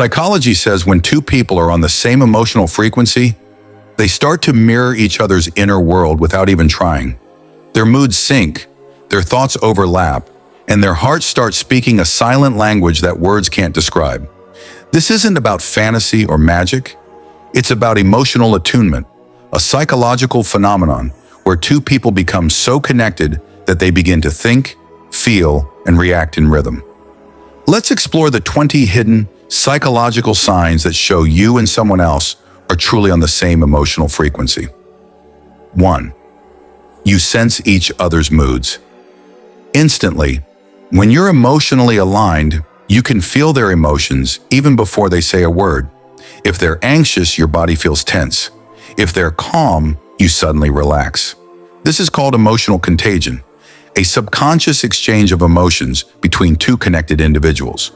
Psychology says when two people are on the same emotional frequency, they start to mirror each other's inner world without even trying. Their moods sync, their thoughts overlap, and their hearts start speaking a silent language that words can't describe. This isn't about fantasy or magic. It's about emotional attunement, a psychological phenomenon where two people become so connected that they begin to think, feel, and react in rhythm. Let's explore the 20 hidden psychological signs that show you and someone else are truly on the same emotional frequency. 1. You sense each other's moods. Instantly, when you're emotionally aligned, you can feel their emotions even before they say a word. If they're anxious, your body feels tense. If they're calm, you suddenly relax. This is called emotional contagion, a subconscious exchange of emotions between two connected individuals.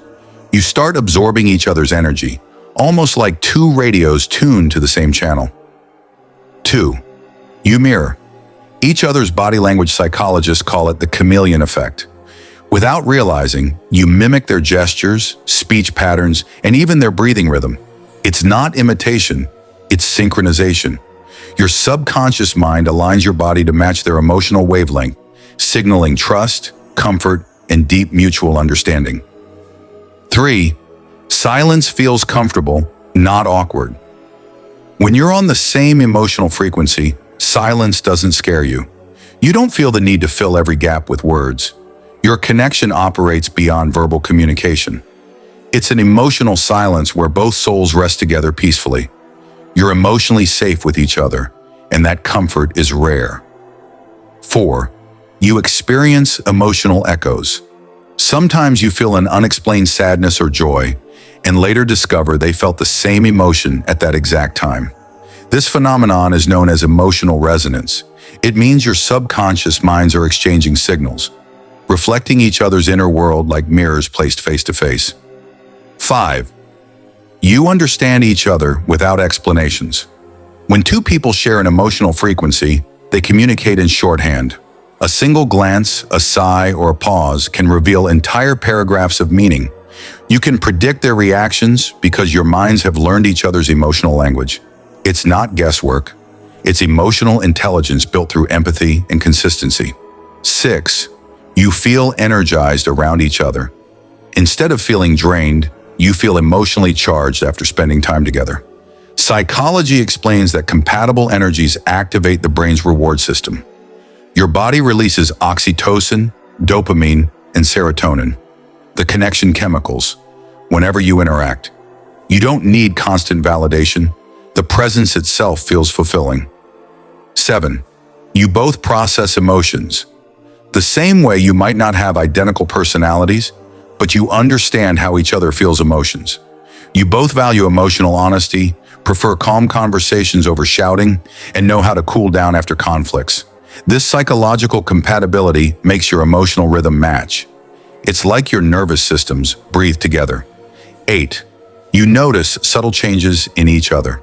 You start absorbing each other's energy, almost like two radios tuned to the same channel. 2. You mirror each other's body language. Psychologists call it the chameleon effect. Without realizing, you mimic their gestures, speech patterns, and even their breathing rhythm. It's not imitation, it's synchronization. Your subconscious mind aligns your body to match their emotional wavelength, signaling trust, comfort, and deep mutual understanding. 3. Silence feels comfortable, not awkward. When you're on the same emotional frequency, silence doesn't scare you. You don't feel the need to fill every gap with words. Your connection operates beyond verbal communication. It's an emotional silence where both souls rest together peacefully. You're emotionally safe with each other, and that comfort is rare. 4. You experience emotional echoes. Sometimes you feel an unexplained sadness or joy, and later discover they felt the same emotion at that exact time. This phenomenon is known as emotional resonance. It means your subconscious minds are exchanging signals, reflecting each other's inner world like mirrors placed face to face. 5. You understand each other without explanations. When two people share an emotional frequency, they communicate in shorthand. A single glance, a sigh, or a pause can reveal entire paragraphs of meaning. You can predict their reactions because your minds have learned each other's emotional language. It's not guesswork. It's emotional intelligence built through empathy and consistency. 6. You feel energized around each other. Instead of feeling drained, you feel emotionally charged after spending time together. Psychology explains that compatible energies activate the brain's reward system. Your body releases oxytocin, dopamine, and serotonin, the connection chemicals, whenever you interact. You don't need constant validation. The presence itself feels fulfilling. 7. You both process emotions. The same way you might not have identical personalities, but you understand how each other feels emotions. You both value emotional honesty, prefer calm conversations over shouting, and know how to cool down after conflicts. This psychological compatibility makes your emotional rhythm match. It's like your nervous systems breathe together. 8. You notice subtle changes in each other.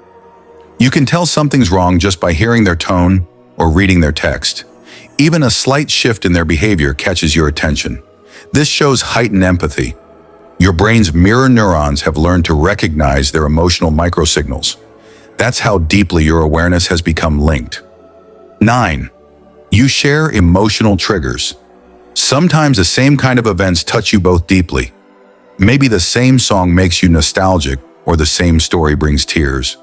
You can tell something's wrong just by hearing their tone or reading their text. Even a slight shift in their behavior catches your attention. This shows heightened empathy. Your brain's mirror neurons have learned to recognize their emotional microsignals. That's how deeply your awareness has become linked. 9. You share emotional triggers. Sometimes the same kind of events touch you both deeply. Maybe the same song makes you nostalgic, or the same story brings tears.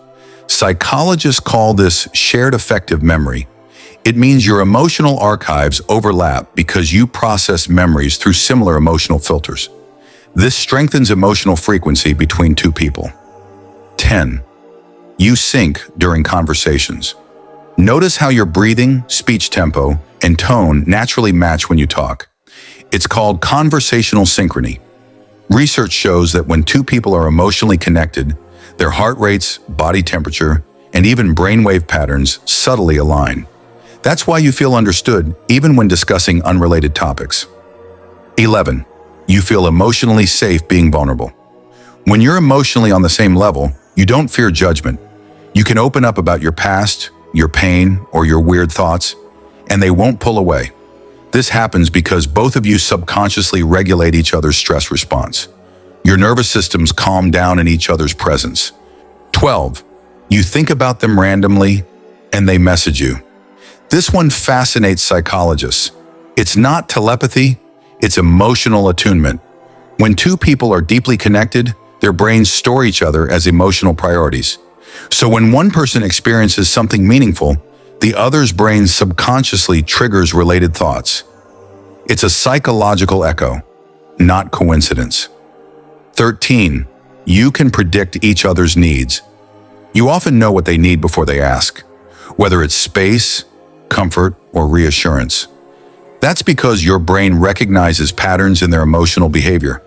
Psychologists call this shared affective memory. It means your emotional archives overlap because you process memories through similar emotional filters. This strengthens emotional frequency between two people. 10. You sync during conversations. Notice how your breathing, speech tempo, and tone naturally match when you talk. It's called conversational synchrony. Research shows that when two people are emotionally connected, their heart rates, body temperature, and even brainwave patterns subtly align. That's why you feel understood even when discussing unrelated topics. 11. You feel emotionally safe being vulnerable. When you're emotionally on the same level, you don't fear judgment. You can open up about your past, your pain, or your weird thoughts, and they won't pull away. This happens because both of you subconsciously regulate each other's stress response. Your nervous systems calm down in each other's presence. 12. You think about them randomly, and they message you. This one fascinates psychologists. It's not telepathy, it's emotional attunement. When two people are deeply connected, their brains store each other as emotional priorities. So when one person experiences something meaningful, the other's brain subconsciously triggers related thoughts. It's a psychological echo, not coincidence. 13. You can predict each other's needs. You often know what they need before they ask, whether it's space, comfort, or reassurance. That's because your brain recognizes patterns in their emotional behavior.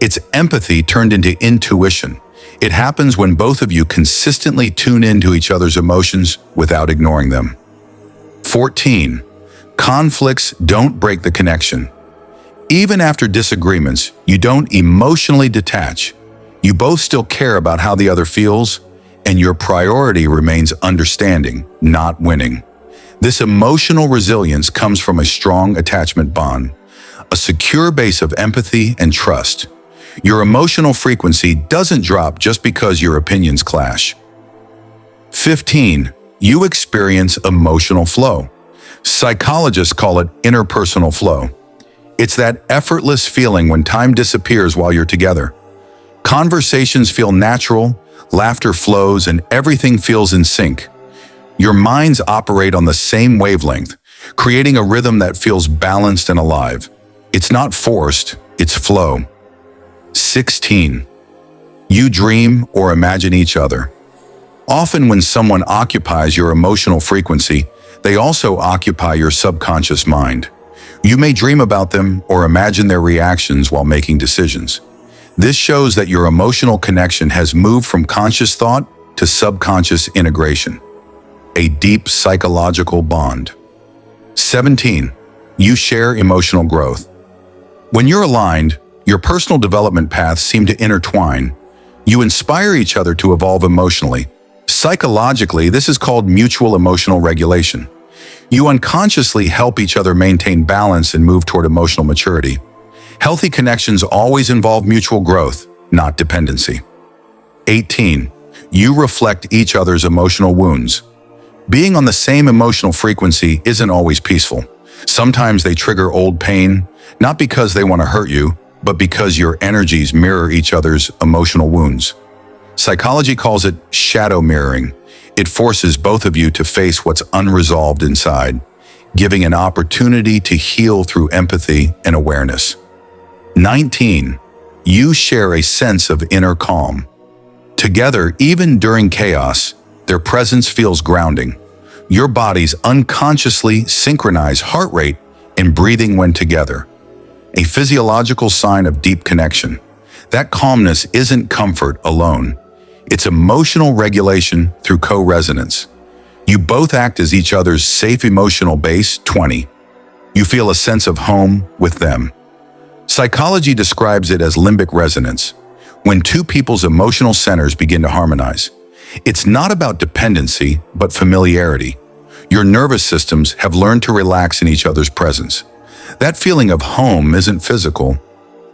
It's empathy turned into intuition. It happens when both of you consistently tune into each other's emotions without ignoring them. 14. Conflicts don't break the connection. Even after disagreements, you don't emotionally detach. You both still care about how the other feels, and your priority remains understanding, not winning. This emotional resilience comes from a strong attachment bond, a secure base of empathy and trust. Your emotional frequency doesn't drop just because your opinions clash. 15. You experience emotional flow. Psychologists call it interpersonal flow. It's that effortless feeling when time disappears while you're together. Conversations feel natural, laughter flows, and everything feels in sync. Your minds operate on the same wavelength, creating a rhythm that feels balanced and alive. It's not forced, it's flow. 16. You dream or imagine each other. Often when someone occupies your emotional frequency, they also occupy your subconscious mind. You may dream about them or imagine their reactions while making decisions. This shows that your emotional connection has moved from conscious thought to subconscious integration. A deep psychological bond. 17. You share emotional growth. When you're aligned, your personal development paths seem to intertwine. You inspire each other to evolve emotionally. Psychologically, this is called mutual emotional regulation. You unconsciously help each other maintain balance and move toward emotional maturity. Healthy connections always involve mutual growth, not dependency. 18. You reflect each other's emotional wounds. Being on the same emotional frequency isn't always peaceful. Sometimes they trigger old pain, not because they want to hurt you, but because your energies mirror each other's emotional wounds. Psychology calls it shadow mirroring. It forces both of you to face what's unresolved inside, giving an opportunity to heal through empathy and awareness. 19. You share a sense of inner calm. Together, even during chaos, their presence feels grounding. Your bodies unconsciously synchronize heart rate and breathing when together, a physiological sign of deep connection. That calmness isn't comfort alone. It's emotional regulation through co-resonance. You both act as each other's safe emotional base. 20. You feel a sense of home with them. Psychology describes it as limbic resonance, when two people's emotional centers begin to harmonize. It's not about dependency, but familiarity. Your nervous systems have learned to relax in each other's presence. That feeling of home isn't physical.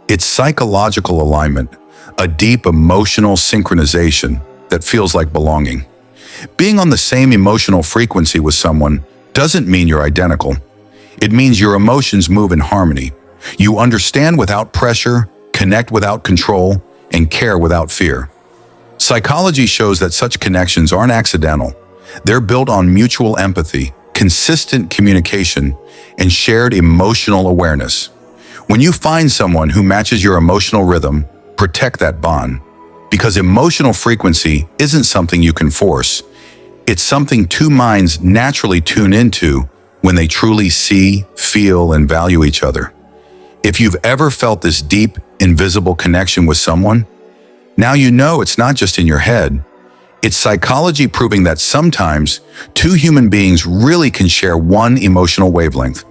It's psychological alignment, a deep emotional synchronization that feels like belonging. Being on the same emotional frequency with someone doesn't mean you're identical. It means your emotions move in harmony. You understand without pressure, connect without control, and care without fear. Psychology shows that such connections aren't accidental. They're built on mutual empathy, consistent communication, and shared emotional awareness. When you find someone who matches your emotional rhythm, protect that bond. Because emotional frequency isn't something you can force. It's something two minds naturally tune into when they truly see, feel, and value each other. If you've ever felt this deep, invisible connection with someone, now you know it's not just in your head. It's psychology proving that sometimes two human beings really can share one emotional wavelength.